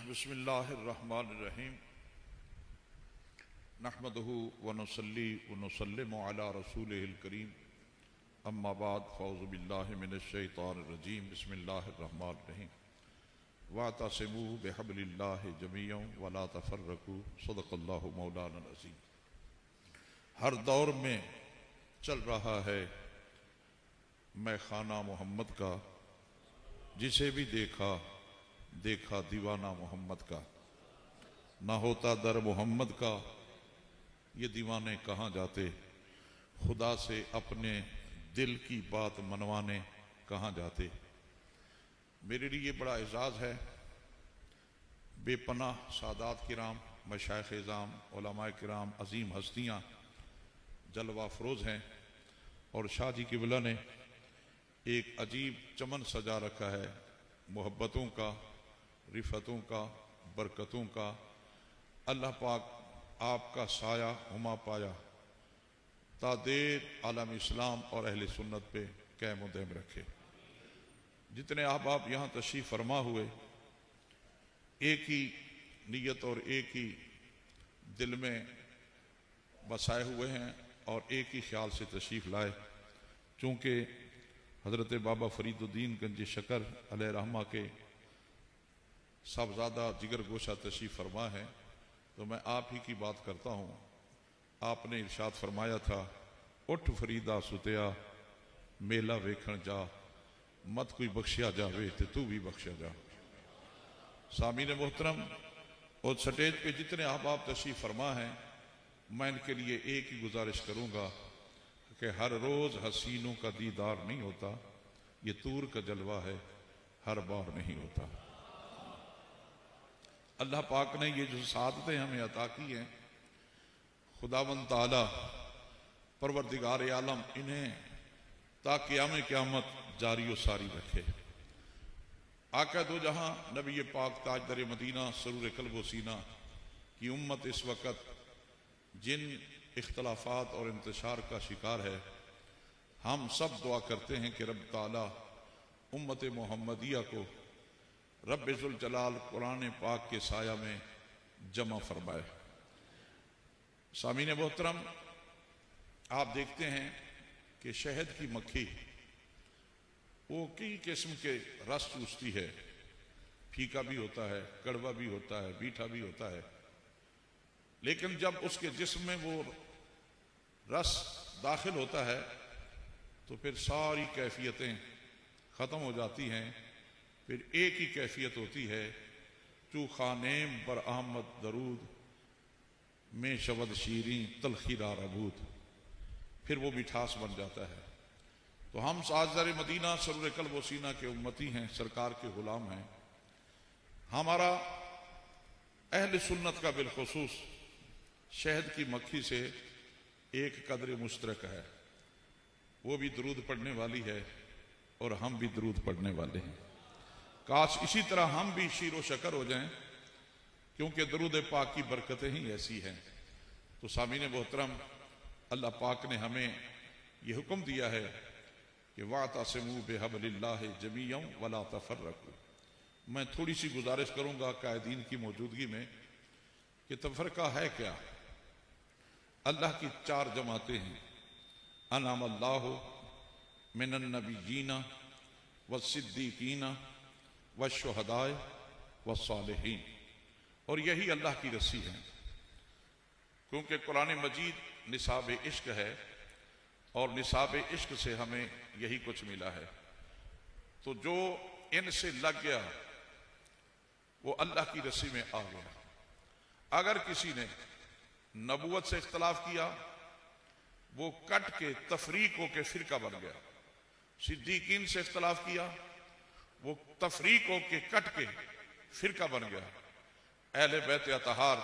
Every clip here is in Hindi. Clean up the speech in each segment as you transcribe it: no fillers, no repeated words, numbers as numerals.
बिस्मिल्लाहिर्रहमानिर्रहीम नहमदुहु व नुसल्ली व नुसल्लिमु अला रसूलिहिल करीम अम्मा बाद फ़ौज़ु बिल्लाहि मिनश्शैतानिर्रजीम बिस्मिल्लाहिर्रहमानिर्रहीम वातसिमू बिहब्लिल्लाहि जमीअन वला तफर्रकू सदक़ल्लाहु मौलाना अज़ीम। हर दौर में चल रहा है मैं खाना मोहम्मद का, जिसे भी देखा देखा दीवाना मोहम्मद का। ना होता दर मोहम्मद का ये दीवाने कहाँ जाते, खुदा से अपने दिल की बात मनवाने कहाँ जाते। मेरे लिए बड़ा एजाज़ है, बेपनाह सादात किराम, मशाइख़ इज़ाम, उलमाए किराम, अजीम हस्तियाँ जलवा फरोज़ हैं और शाह जी क़िबला ने एक अजीब चमन सजा रखा है मोहब्बतों का, रिफ़तों का, बरकतों का। अल्लाह पाक आपका साया हुमा पाया तादेर आलम इस्लाम और अहले सुन्नत पे क़याम व दायम रखे। जितने अहबाब यहाँ तशरीफ़ फरमा हुए, एक ही नीयत और एक ही दिल में बसाए हुए हैं और एक ही ख्याल से तशरीफ़ लाए। चूँकि हज़रत बाबा फरीदुद्दीन गंज शकर अलैहि रहमा के साहबज़ादा जिगर गोशा तशरीफ़ फरमा है, तो मैं आप ही की बात करता हूँ। आपने इरशाद फरमाया था, उठ फरीदा सुतिया मेला वेखण जा, मत कोई बख्शिया जावे ते तू भी बख्शा जा। सामीन मोहतरम, और स्टेज पे जितने अहबाब तशरीफ़ फरमा हैं, मैं इनके लिए एक ही गुजारिश करूँगा कि हर रोज़ हसीनों का दीदार नहीं होता, ये तूर का जलवा है, हर बार नहीं होता। अल्लाह पाक ने ये जो सादतें हमें अता की हैं, खुदावंद ताला परवरदिगार आलम इन्हें ताकि क़याम क़यामत जारी व सारी रखे। आका दो जहां नबी पाक ताजदर मदीना सरूर कल्ब व सीना की उम्मत इस वक़्त जिन इख्तलाफात और इंतशार का शिकार है, हम सब दुआ करते हैं कि रब ताला उम्मत मोहम्मदिया को रब इज़्ज़ुल जलाल कुरान पाक के साया में जमा फरमाए। सामीन मोहतरम, आप देखते हैं कि शहद की मक्खी वो कई किस्म के रस चूसती है, फीका भी होता है, कड़वा भी होता है, मीठा भी होता है, लेकिन जब उसके जिस्म में वो रस दाखिल होता है तो फिर सारी कैफियतें ख़त्म हो जाती हैं। फिर एक ही कैफियत होती है, चू खानेम बर अहमद दरूद में शवद शीरी तलखीरा रबूद, फिर वो मिठास बन जाता है। तो हम साजदार मदीना सरूर कल्ब व सीना के उम्मती हैं, सरकार के गुलाम हैं। हमारा अहले सुन्नत का बिलखुसूस शहद की मक्खी से एक कदर मुश्तरक है, वो भी दरूद पढ़ने वाली है और हम भी दरूद पढ़ने वाले हैं। काश इसी तरह हम भी शीरो शकर हो जाएं, क्योंकि दरूद पाक की बरकतें ही ऐसी हैं। तो सामीन मोहतरम, अल्लाह पाक ने हमें यह हुक्म दिया है कि वातसिमू बिहब्लिल्लाहि जमीअन वला तफर्रकू। मैं थोड़ी सी गुजारिश करूंगा कायदीन की मौजूदगी में कि तफरका है क्या। अल्लाह की चार जमातें हैं, अनाम अल्लाहु मिनन नबिय्यीना व सिद्दीकीना व शुहदाए व सालिहीन, और यही अल्लाह की रस्सी है। क्योंकि कुरान मजीद निसाब इश्क है और निसाब इश्क से हमें यही कुछ मिला है। तो जो इनसे लग गया वो अल्लाह की रस्सी में आ गया। अगर किसी ने नबूवत से इख्तलाफ किया, वो कट के तफरीक होके फिरका बन गया। सिद्दीकीन से इख्तलाफ किया, वो तफरीक होके कट के फिरका बन गया। अहले बैत अतहार,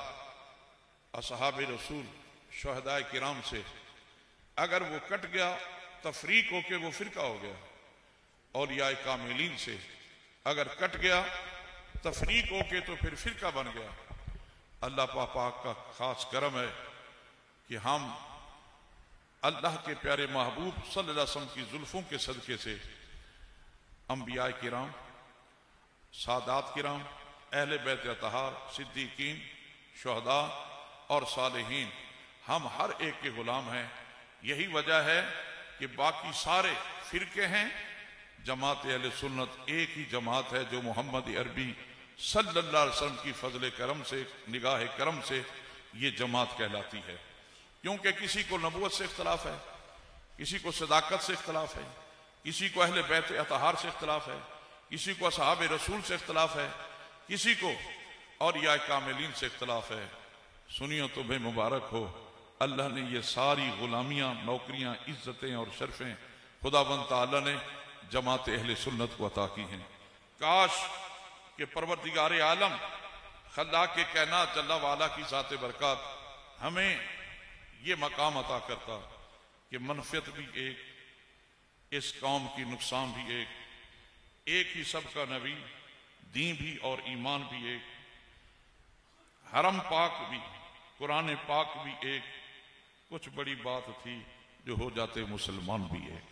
असहाब रसूल, शुहदाए किराम से अगर वो कट गया, तफरीक होके वो फिरका हो गया। औलियाए कामिलीन से अगर कट गया, तफरीक होके तो फिर फिरका बन गया। अल्लाह पाक का खास करम है कि हम अल्लाह के प्यारे महबूब सल्लल्लाहु अलैहि वसल्लम की जुल्फों के सदके से अंबिया किराम, सादात किराम, अहले बैत अतहार, सिद्दीकीन, शुहदा और सालिहीन, हम हर एक के गुलाम हैं। यही वजह है कि बाकी सारे फिरके हैं, जमात अहले सुन्नत एक ही जमात है जो मोहम्मद अरबी सल्लल्लाहु अलैहि वसल्लम की फजल करम से, निगाह करम से ये जमात कहलाती है। क्योंकि किसी को नबूवत से इख्तलाफ है, किसी को सदाकत से इख्तलाफ है, किसी को अहले बैत अतहार से इख्तलाफ है, किसी को असहाब रसूल से इख्तलाफ है, किसी को और या कामिलीन से इख्तलाफ है। सुनियो तुम्हें मुबारक हो, अल्लाह ने ये सारी गुलामियां, नौकरियां, इज्जतें और शर्फें खुदाबंद तआला ने जमात अहले सुन्नत को अता की हैं। काश के परवरदिगार आलम खल्लाक के कायनात जल्ला वाला की ज़ात बरकत हमें ये मकाम अता करता कि मनफियत भी एक, इस कौम की नुकसान भी एक ही सबका नबी, दीन भी और ईमान भी एक, हरम पाक भी, कुरान पाक भी एक, कुछ बड़ी बात थी जो हो जाते मुसलमान भी एक।